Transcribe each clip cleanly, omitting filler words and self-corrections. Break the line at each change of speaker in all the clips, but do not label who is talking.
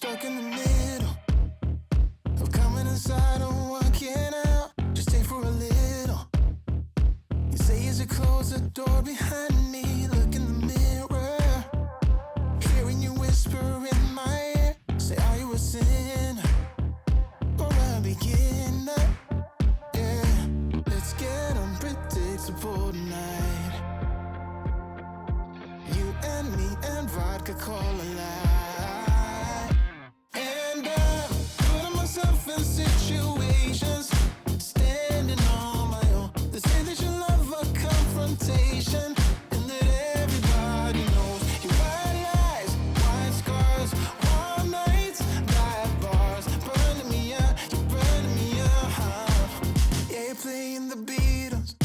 stuck in the middle of coming inside and walking out. Just stay for a little. You say as you close the door behind me, look in the mirror, hearing you whisper in my ear. Say, are you a sinner or a beginner? Yeah, let's get unpredictable tonight. You and me and vodka call a lie. And I'm putting myself in situations, standing on my own. They say that you love a confrontation, and that everybody knows your white lies, white scars, warm nights, dive bars, burning me out, you're burning me out. Yeah, you're playing the Beatles.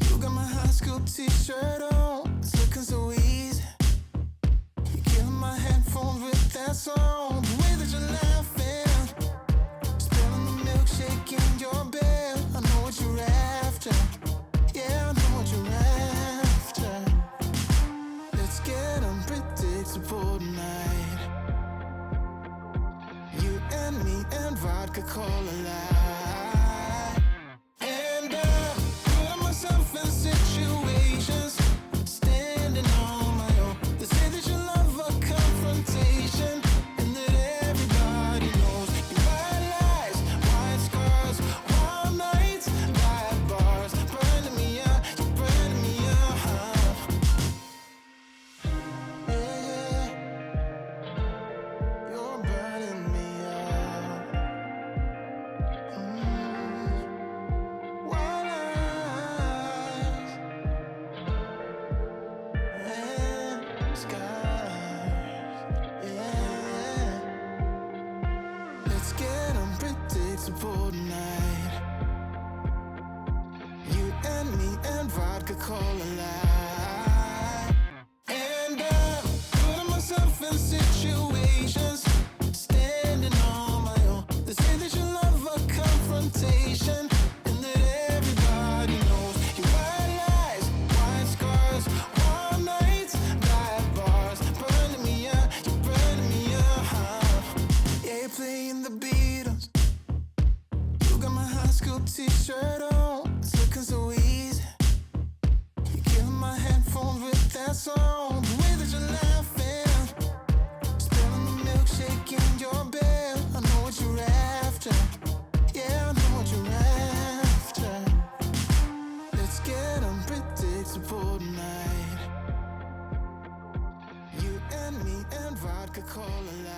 You got my high school t-shirt on, it's looking so easy. You killing my headphones with that song. The way that you're laughing, spilling the milkshake in your bed. I know what you're after. Yeah, I know what you're after. Let's get unpredictable tonight. You and me and vodka call a lie. And I'm putting myself in situations, standing on my own. They say that you love a confrontation, and that everybody knows your white lies, white scars, warm nights, dive bars, burning me out, you're burning me out. Yeah, you're burning me out. White eyes and scars. Yeah, let's get unpredictable tonight. You and me and vodka call a lie. And I'm putting myself in situations, standing on my own. They say that you love a confrontation, and that everybody knows your white lies, white scars, warm nights, dive bars, burning me out, you're burning me out. Yeah, you're playing the Beatles. You got my high school t-shirt on, it's looking so easy. You killing my headphones with that song. The way that you're laughing, spilling the milkshake in your bed. I know what you're after. Yeah, I know what you're after. Let's get unpredictable tonight. You and me and vodka call a lie.